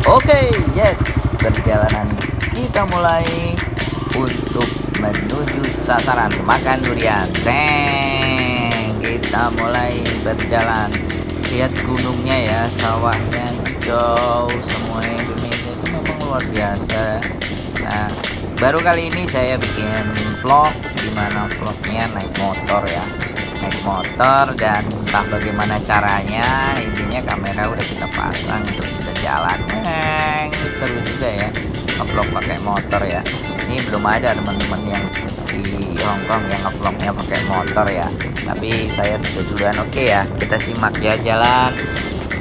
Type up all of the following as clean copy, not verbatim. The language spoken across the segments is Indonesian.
Oke, yes, perjalanan kita mulai untuk menuju sasaran makan durian. Kita mulai berjalan. Lihat gunungnya ya, sawahnya hijau semua. Indonesia itu memang luar biasa. Nah, baru kali ini saya bikin vlog, dimana vlognya naik motor ya, naik motor, dan entah bagaimana caranya, intinya kamera udah kita pasang untuk bisa jalan. Seru juga ya ngevlog pakai motor ya. Ini belum ada teman-teman yang di Hongkong yang ngevlognya pakai motor ya, tapi saya sudah duluan. Oke ya, kita simak ya jalan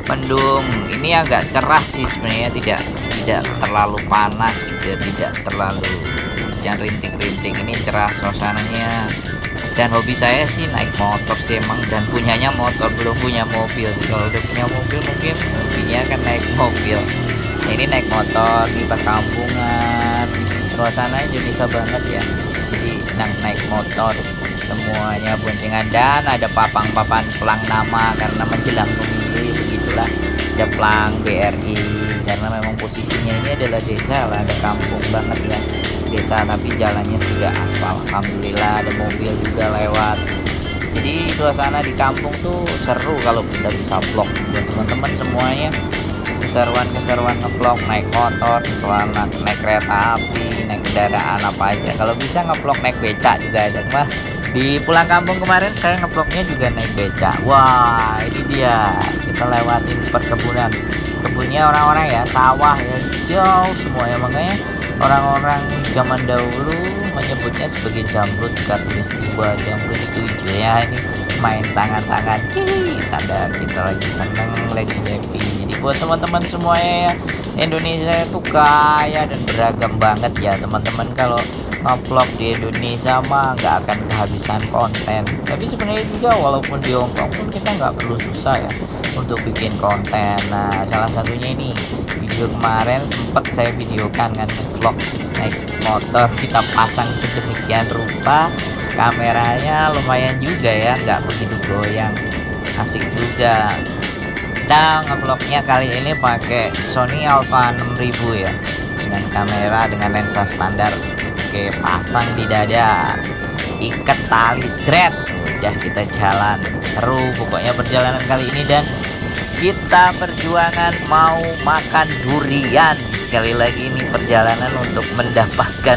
mendung. Ini agak cerah sih sebenarnya, tidak terlalu panas, tidak terlalu hujan rintik-rintik. Ini cerah suasananya. Dan hobi saya sih naik motor sih emang, dan punyanya motor, belum punya mobil. Kalau udah punya mobil mungkin hobinya kan naik mobil. Nah, ini naik motor di perkampungan, suasananya Indonesia banget ya. Jadi naik motor semuanya boncengan, dan ada papan pelang nama karena menjelang pemilu, begitulah. Ada pelang BRI karena memang posisinya ini adalah desa lah, ada kampung banget ya, desa tapi jalannya sudah aspal. Alhamdulillah ada mobil juga lewat. Jadi suasana di kampung tuh seru kalau kita bisa vlog. Dan teman-teman semuanya keseruan ngevlog naik motor, selamat naik kereta api, naik kendaraan apa aja. Kalau bisa ngevlog naik becak juga ada. Mah di pulang kampung kemarin saya ngevlognya juga naik becak. Wah, ini dia, kita lewatin perkebunan, kebunnya orang-orang ya, sawah ya, hijau semuanya. Makanya orang-orang zaman dahulu menyebutnya sebagai jamrut khatulistiwa. Jamrut itu hijau ya. Ini main tangan-tangan, tanda kita lagi seneng, lagi happy. Jadi buat teman-teman semuanya ya, Indonesia itu kaya dan beragam banget ya teman-teman. Kalau vlog di Indonesia mah nggak akan kehabisan konten. Tapi sebenarnya juga walaupun di Hongkong pun kita nggak perlu susah ya untuk bikin konten. Nah, salah satunya ini video kemarin sempat saya videokan kan, vlog naik motor, kita pasang sedemikian rupa, kameranya lumayan juga ya, nggak begitu goyang, asik juga. Kita ngevlognya kali ini pakai Sony Alpha 6000 ya, dengan kamera dengan lensa standar. Oke, pasang di dada, ikat tali, jret, udah kita jalan. Seru pokoknya perjalanan kali ini, dan kita perjuangan mau makan durian. Sekali lagi ini perjalanan untuk mendapatkan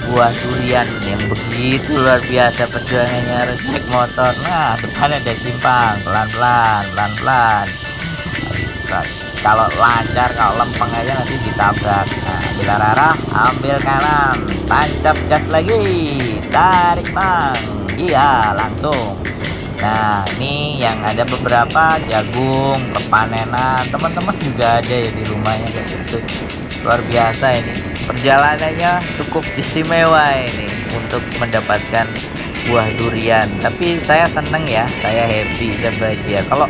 buah durian yang begitu luar biasa. Perjuangannya harus naik motor. Nah, depan ada simpang, pelan-pelan. Kalau lancar, kalau lempeng aja nanti ditabrak. Nah, bila arah ambil kanan, tancap gas lagi, tarik bang, iya langsung. Nah, ini yang ada beberapa jagung kepanenan, teman-teman juga ada ya di rumahnya kayak gitu. Luar biasa ini, perjalanannya cukup istimewa ini untuk mendapatkan buah durian. Tapi saya seneng ya, saya happy, saya bahagia. Kalau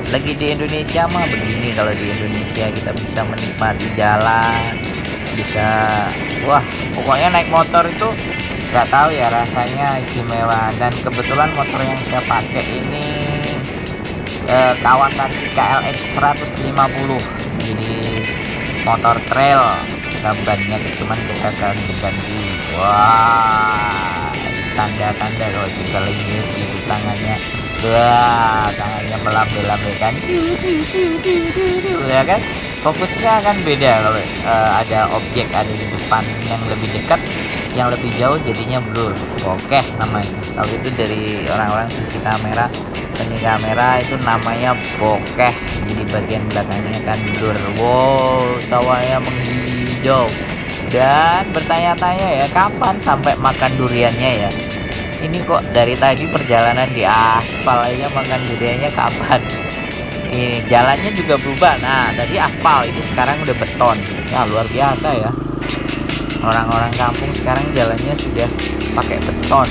lagi di Indonesia mah begini, kalau di Indonesia kita bisa menikmati jalan, bisa, wah pokoknya naik motor itu nggak tahu ya, rasanya istimewa. Dan kebetulan motor yang saya pakai ini Kawasaki KLX 150, jadi motor trail. Bannya cuman kita ganti. Wah, tanda-tanda kalau kita lagi di tangannya, wah tangannya melambai-lambaikan ya kan, fokusnya kan beda kalau ada objek ada di depan yang lebih dekat, yang lebih jauh jadinya blur, bokeh namanya. Kalau itu dari orang-orang sisi kamera, seni kamera itu namanya bokeh. Jadi bagian belakangnya kan blur. Wow, sawahnya menghijau. Dan bertanya-tanya ya, kapan sampai makan duriannya ya? Ini kok dari tadi perjalanan di aspal aja, makan duriannya kapan? Ini jalannya juga berubah. Nah, tadi aspal, ini sekarang udah beton. Ya luar biasa ya. Orang-orang kampung sekarang jalannya sudah pakai beton.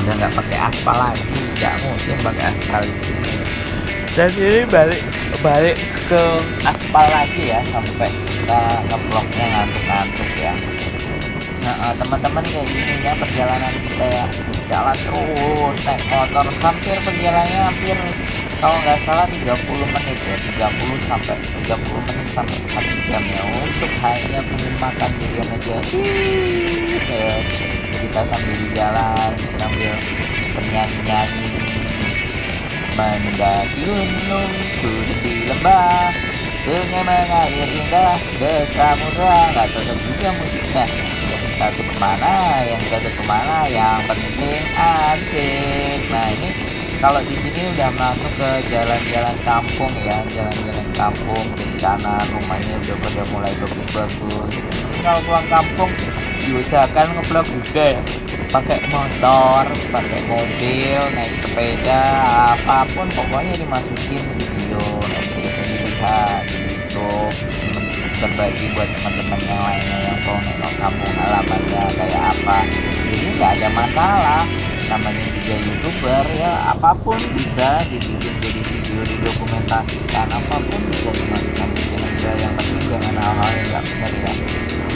Udah nggak pakai aspal lagi, nggak musim pakai aspal. Dan ini balik ke aspal lagi ya, sampai kita ngevlognya ngantuk-ngantuk ya. Nah, teman-teman kayak gini ya perjalanan kita ya, jalan terus naik motor. Hampir perjalanannya hampir kalau nggak salah 30 menit ya, 30 menit sampai 1 jam ya untuk hanya ingin makan durian aja. Kita sambil di jalan sambil bernyanyi-nyanyi, mendaki gunung, turun di lembah, sungai mengalir indah ke samudra. Nggak tahu juga musiknya, yang satu kemana, yang satu kemana, yang penting asik. Nah ini kalau di sini udah masuk ke jalan-jalan kampung ya, jalan-jalan kampung, rencana rumahnya udah pada mulai bagus-bagus. Kalau pulang kampung diusahakan ngevlog juga ya, pakai motor, pakai mobil, naik sepeda, apapun pokoknya dimasukin video, nanti bisa dilihat di YouTube, berbagi buat teman-teman yang lainnya yang mau nengok kampung halamannya kayak apa. Jadi nggak ada masalah, namanya juga YouTuber ya, apapun bisa dibikin jadi video, didokumentasikan, apapun bisa dimasukkan di channel. Yang penting jangan hal-hal yang nggak benar ya,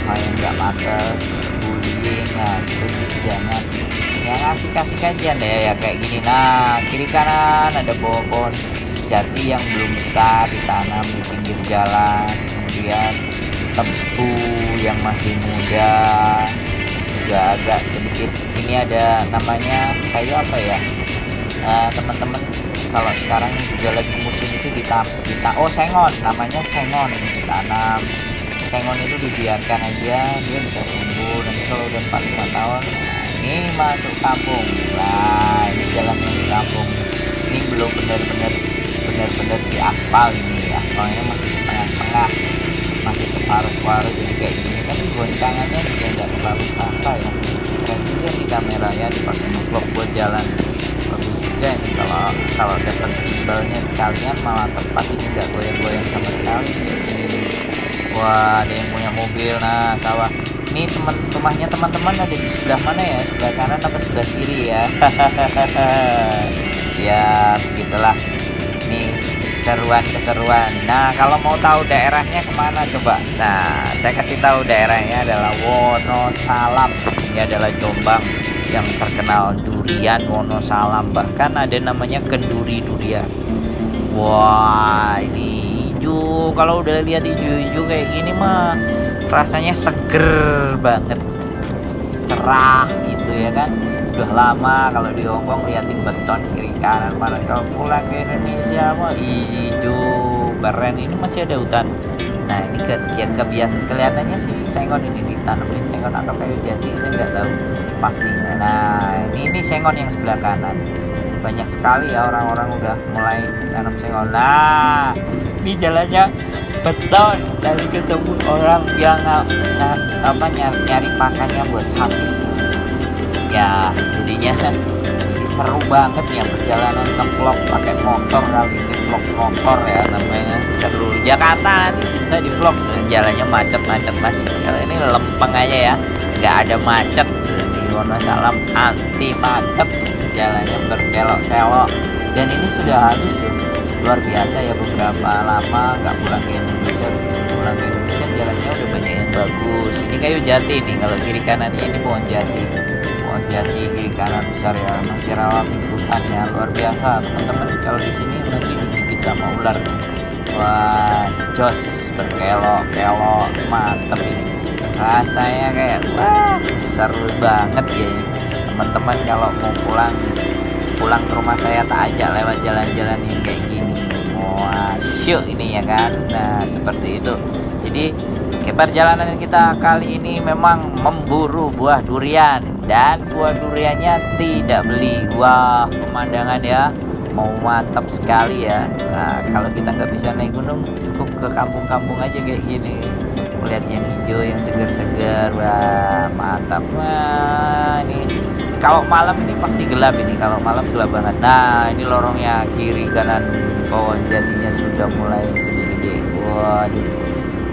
hal yang nggak pantas, bullying, nah itu jangan. Ya kasih kajian deh ya kayak gini. Nah kiri kanan ada pohon jati yang belum besar ditanam di pinggir jalan, kemudian tebu yang masih muda juga agak sedikit. Ini ada namanya kayu apa ya, teman-teman kalau sekarang juga lagi musim itu oh sengon, namanya sengon. Ini ditanam sengon itu dibiarkan aja, dia bisa tumbuh, nanti kalau udah 4-5 tahun ini masuk kampung. Nah ini jalan yang di kampung ini belum benar-benar di aspal, ini aspalnya masih setengah-setengah, masih separuh-separuh jadi kayak gini, tapi goncangannya juga nggak terlalu terasa ya. Keren juga di kamera ya, dipakai vlog buat jalan, bagus juga ini. Kalau dapat timbelnya sekalian malah tepat, ini nggak goyang-goyang sama sekali ini. Wah ada yang punya mobil. Nah sawah ini rumahnya teman-teman ada di sebelah mana ya, sebelah kanan apa sebelah kiri ya? Ya begitulah, ini keseruan. Nah kalau mau tahu daerahnya kemana coba, nah saya kasih tahu daerahnya adalah Wonosalam. Ini adalah Jombang yang terkenal durian Wonosalam, bahkan ada namanya kenduri durian. Wah ini hijau, kalau udah lihat hijau-hijau kayak gini mah rasanya seger banget, cerah gitu ya kan. Udah lama kalau di Hongkong liatin beton kiri kanan, malah kalau pulang ke Indonesia mah hijau keren. Ini masih ada hutan. Nah ini kebiasaan, kelihatannya sih sengon ini ditanamin sengon atau kayu jati, saya nggak tahu pastinya. Nah ini sengon yang sebelah kanan, banyak sekali ya orang-orang udah mulai tanam sengon. Nah ini jalannya beton, tadi ketemu orang yang nyari pakannya buat sapi ya, jadinya ini seru banget ya perjalanan ke vlog pakai motor. Kali ini vlog motor ya namanya, seru. Jakarta nanti bisa di vlog, jalannya macet. Kalau ini lempeng aja ya, nggak ada macet. Di Wonosalam anti macet, jalannya berkelok-kelok, dan ini sudah halus ya, luar biasa ya. Beberapa lama nggak pulang ke Indonesia, jalannya udah banyak yang bagus. Ini kayu jati nih, kalau kiri kanannya ini pohon jati kiri kanan besar ya, masih relatif hutan ya, luar biasa teman-teman. Kalau di sini nanti digigit sama ular. Wah jos, berkelok-kelok, mantep ini rasanya, kayak wah seru banget ya ini teman-teman. Kalau mau pulang ke rumah saya tak ajak lewat jalan-jalan yang kayak gini. Wah syuk ini ya kan. Nah seperti itu. Jadi perjalanan kita kali ini memang memburu buah durian, dan buah duriannya tidak beli. Wah pemandangan ya, mau mantap sekali ya. Nah kalau kita nggak bisa naik gunung, cukup ke kampung-kampung aja kayak gini, melihat yang hijau, yang segar-segar. Wah mantap. Wah ini kalau malam ini pasti gelap, ini kalau malam gelap banget. Nah ini lorongnya kiri kanan pohon jatinya sudah mulai gede-gede. Waduh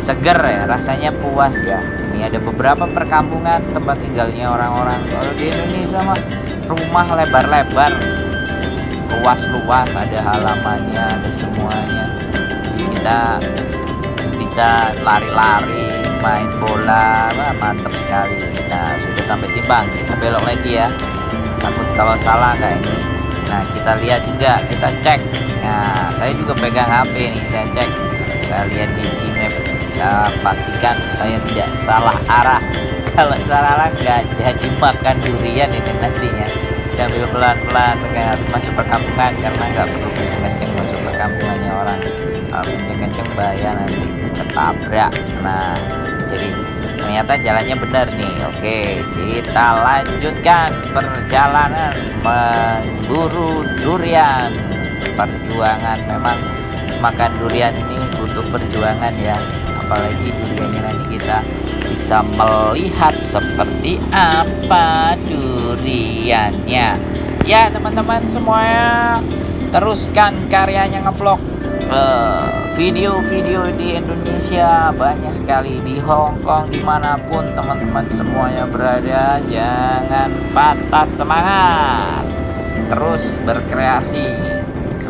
seger ya, rasanya puas ya. Ini ada beberapa perkampungan tempat tinggalnya orang-orang. Kalau di Indonesia mah rumah lebar-lebar, luas-luas, ada halamannya, ada semuanya. Kita bisa lari-lari, main bola, wah, mantap sekali. Nah sudah sampai Simpang, kita belok lagi ya, takut kalau salah kayak ini. Nah kita lihat juga, kita cek. Nah saya juga pegang HP nih, saya cek, saya lihat di Gmap. Saya pastikan saya tidak salah arah. Kalau salah arah nggak jadi makan durian ini nantinya. Sambil pelan-pelan masuk perkampungan, karena nggak perlu kenceng-kenceng masuk perkampungannya orang. Kalau kenceng-kenceng bahaya, nanti ketabrak. Nah, jadi ternyata jalannya benar nih. Oke, kita lanjutkan perjalanan memburu durian. Perjuangan, memang makan durian ini butuh perjuangan ya, apalagi duriannya nanti kita bisa melihat seperti apa duriannya ya teman-teman semuanya. Teruskan karyanya ngevlog. Video-video di Indonesia banyak sekali, di Hong Kong, dimanapun teman-teman semuanya berada, jangan patah semangat, terus berkreasi.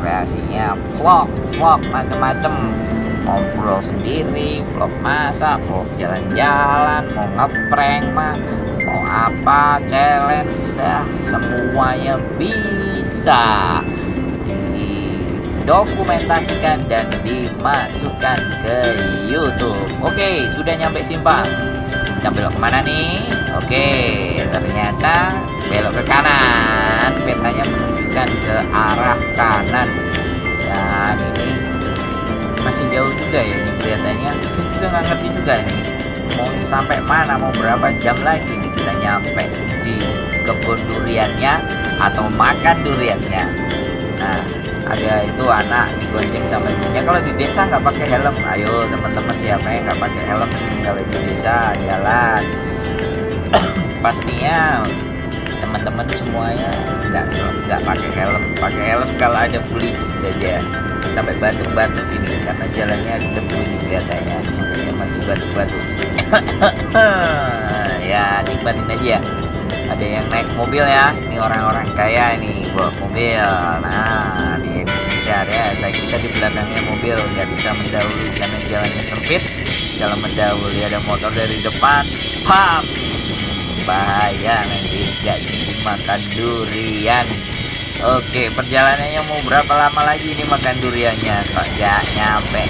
Kreasinya vlog macam-macam, ngobrol sendiri, vlog masak, vlog jalan-jalan, mau ngeprank mah, mau apa, challenge ya, semuanya bisa didokumentasikan dan dimasukkan ke YouTube. Oke, sudah nyampe Simpang. Kita belok kemana nih? Oke, ternyata belok ke kanan. Petanya menunjukkan ke arah kanan. Dan ini masih jauh juga ya ini kelihatannya. Saya juga nggak ngerti juga ini mau sampai mana, mau berapa jam lagi nih kita nyampe di kebun duriannya atau makan duriannya. Nah, ada itu anak digonceng sama ibunya. Kalau di desa nggak pakai helm. Ayo teman-teman, siapa yang nggak pakai helm kalau di desa jalan? Pastinya teman-teman semuanya nggak pakai helm. Pakai helm kalau ada polisi saja. Sampai batuk-batuk ini karena jalannya debu ini kelihatannya, makanya masih batuk-batuk. Ya nikmatin aja ya. Ada yang naik mobil ya, ini orang-orang kaya ini bawa mobil. Nah, di Indonesia ada, saya kita di belakangnya mobil nggak bisa mendahului karena jalannya sempit. Jalan mendahului ada motor dari depan, pam, bahaya, nanti nggak dimakan durian. Oke, perjalanannya mau berapa lama lagi ini makan duriannya? Kok nggak nyampe,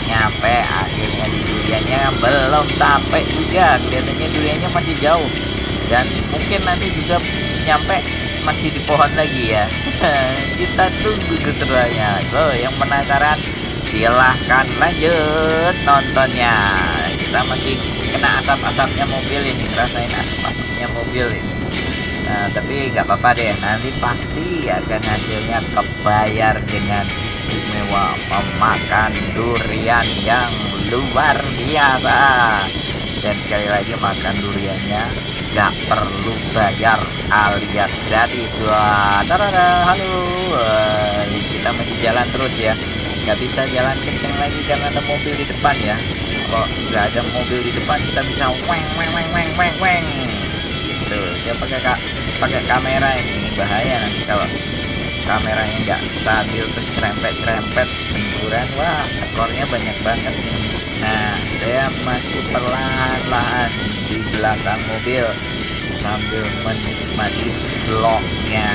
akhirnya di duriannya belum sampai juga. Kelihatannya duriannya masih jauh. Dan mungkin nanti juga nyampe masih di pohon lagi ya. Kita tunggu keseruannya. So, yang penasaran silahkan lanjut nontonnya. Kita masih kena asap-asapnya mobil ini, ngerasain asap-asapnya mobil ini. Nah, tapi nggak apa-apa deh, nanti pasti akan hasilnya kebayar dengan istimewa memakan durian yang luar biasa. Dan sekali lagi makan duriannya nggak perlu bayar alias gratis. Wah, halo, kita masih jalan terus ya, nggak bisa jalan kenceng lagi karena ada mobil di depan ya. Kalau nggak ada mobil di depan kita bisa weng gitu. Dia pakai kamera ini, bahaya nanti kalau kameranya nggak stabil terus serempet benturan, wah ekornya banyak banget nih. Nah, saya masih perlahan-lahan di belakang mobil sambil menikmati vlognya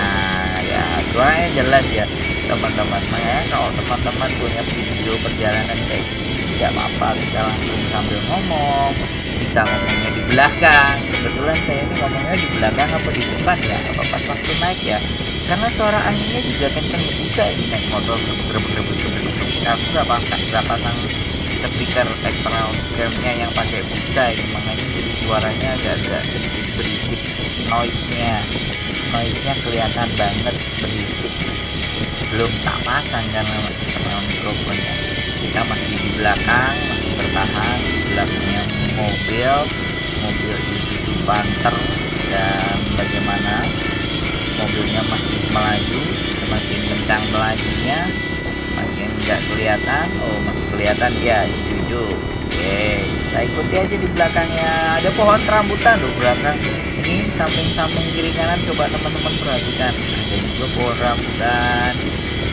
ya. Suaranya jelas ya teman-teman. Makanya kalau teman-teman punya video perjalanan kayak gini, nggak apa-apa, bisa langsung sambil ngomong, bisa ngomongnya di belakang. Kebetulan saya ini ngomongnya di belakang apa di depan ya, apa pas waktu naik ya, karena suara anginnya juga kenceng juga ini naik motor berebut. Aku nggak pasang speaker eksternal camnya yang pakai busa ini, makanya jadi suaranya agak sedikit berisik. Noise-nya kelihatan banget berisik. Belum tak pasang karena eksternal mikrofonnya. Kita masih di belakang, masih bertahan di belakangnya mobil Isuzu Panther. Dan bagaimana mobilnya masih melaju, semakin kencang melajunya makin nggak kelihatan. Oh, masih kelihatan ya, hijau. Oke, kita ikuti aja di belakangnya. Ada pohon rambutan loh belakang ini, samping kiri kanan, coba teman-teman perhatikan. Ada juga pohon rambutan,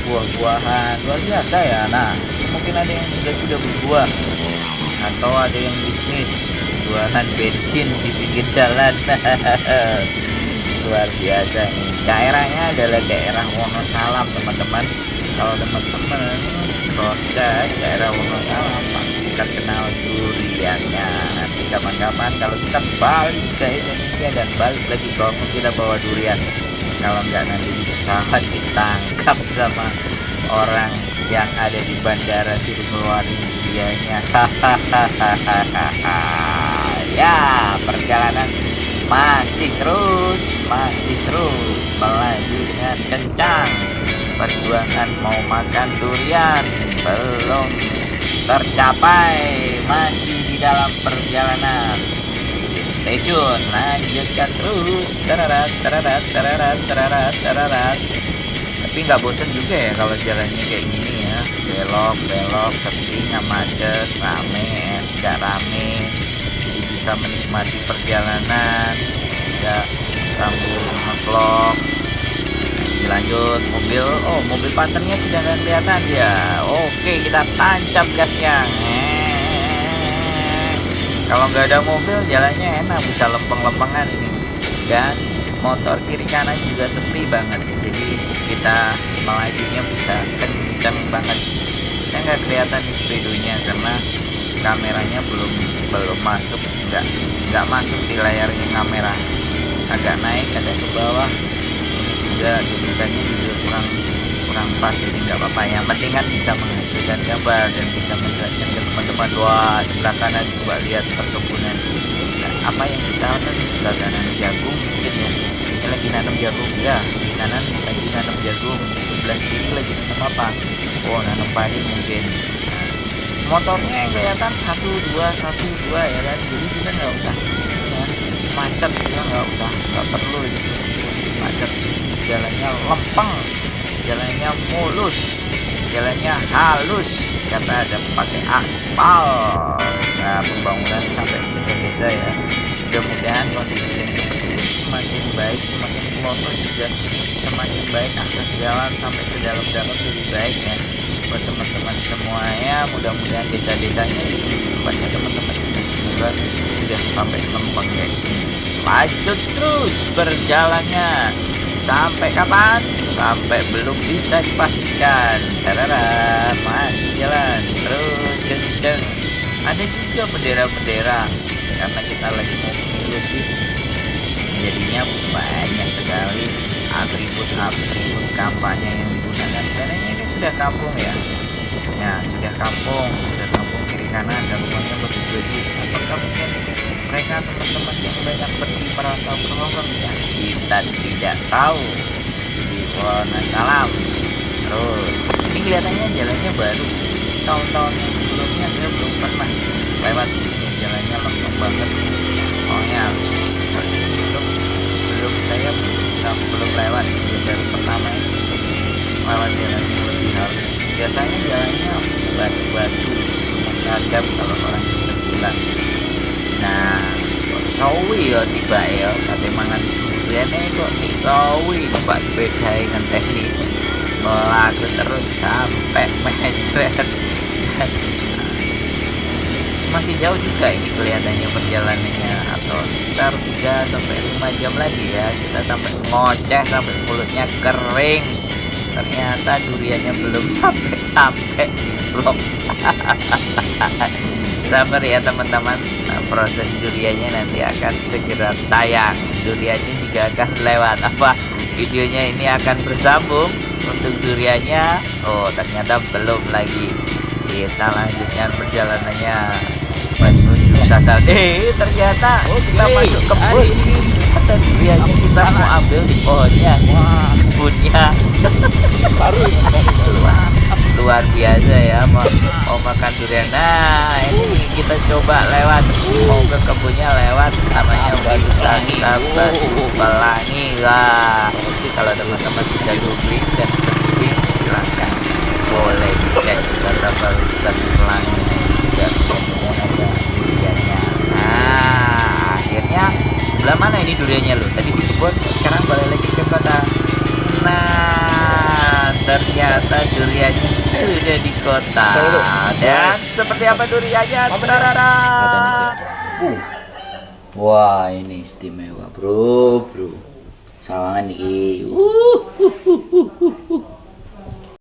buah-buahan luar biasa ya. Nah, mungkin ada yang sudah berbuah atau ada yang bisnis jualan bensin di pinggir jalan. Luar biasa nih. Daerahnya adalah daerah Wonosalam teman-teman. Kalau teman-teman cross daerah Wonosalam pasti terkenal durian. lihatnya. Nanti kapan-kapan kalau kita balik ke Indonesia dan balik lagi ke Hongkong, kita bawa durian. Kalau nggak nanti di pesawat ditangkap sama orang yang ada di bandara, suruh ngeluarin duriannya. Ya, perjalanan masih terus melaju dengan kencang. Perjuangan mau makan durian belum tercapai, masih di dalam perjalanan. Stay tune, lanjutkan terus. Tararat, tararat, tararat, tararat, tararat. Tapi nggak bosan juga ya kalau jalannya kayak gini ya, belok sepi, nggak macet, rame, nggak rame. Jadi bisa menikmati perjalanan, bisa sambil nge-vlog. Masih lanjut, mobil partnernya sudah nggak kelihatan ya. Oke, kita tancap gasnya. Kalau nggak ada mobil, jalannya enak, bisa lempeng-lempengan ini. Dan motor kiri kanan juga sepi banget, jadi kita melajunya bisa kencang banget. Saya nggak kelihatan nih speedonya karena kameranya belum masuk, nggak masuk di layarnya kamera. Agak naik, ada ke bawah. Ini juga dudukannya juga kurang pas, jadi nggak apa-apa. Yang penting kan bisa menghasilkan gambar dan bisa menjelaskan ke teman-teman. Wah, sebelah kanan coba lihat perkebunan. Nah, apa yang kita lihat di sebelah kanan, jagung mungkin ya. Ini lagi nanam jagung ya, di kanan lagi nanam jagung, sebelah kiri lagi nanam apa? Oh, nanam padi mungkin. Nah, motornya yang kelihatan 1 2 ya kan, jadi kita nggak usah pusing ya, macet juga nggak perlu gitu macet. Jalannya lempeng, jalannya mulus, jalannya halus, kata ada pakai aspal. Nah, pembangunan sampai ke desa ya. Mudah-mudahan kondisi yang seperti ini semakin baik, semakin pelosok juga semakin baik, akses jalan sampai ke dalam-dalam lebih baik ya buat teman-teman semuanya. Mudah-mudahan desa-desanya itu tempatnya teman-teman itu semoga sudah sampai lempeng kayak gini. Lanjut terus berjalannya sampai kapan? Sampai belum bisa dipastikan. Tarara, masih jalan terus kenceng. Ada juga bendera-bendera karena kita lagi mau pemilu sih, jadinya banyak sekali atribut kampanye yang digunakan. Karena ini sudah kampung ya, sudah kampung kiri kanan dan rumahnya bagus-bagus. Apakah mungkin mereka teman-teman yang banyak pergi merantau ke Hongkong ya? Kita tidak tahu. Di Wonosalam. Terus ini kelihatannya jalannya baru. Tahun-tahun yang sebelumnya saya belum pernah lewat sini. Jalannya lengkap banget, soalnya belum lewat, ya baru pertama ini lewat jalan yang lebih halus. Biasanya jalannya batu-batu menghadap kalau orang kita bilang. Nah, kok sawi ya tiba ya, kate mangan duriane kok si sawi numpak sepeda dengan teknik melaku terus sampai mencret. Masih jauh juga ini kelihatannya perjalanannya, atau sekitar 3-5 jam lagi ya kita sampai ngoceh sampai mulutnya kering. Ternyata duriannya belum sampai di vlog. Sabar ya teman-teman, proses duriannya nanti akan segera tayang. Duriannya juga akan lewat videonya ini akan bersambung. Untuk duriannya ternyata belum lagi. Kita lanjutkan perjalanannya menuju Sasar. Ternyata kita masuk kebun. Ternyata duriannya kita mau ambil di pohonnya. Kebunnya luar biasa ya, mau makan durian. Nah, ini kita coba lewat, mau ke kebunnya lewat, namanya wisata Batu Pelangi lah. Kalau teman-teman bisa googling dan searching, silahkan boleh dicek wisata Batu Pelangi juga, kemudian ada duriannya. Nah, akhirnya sebelah mana ini duriannya lo? Tadi di kebun, sekarang balik lagi ke kota. Nah, ternyata duriannya sudah di kota. Dan seperti apa duriannya? Wah, ini istimewa bro. Sawangan nih.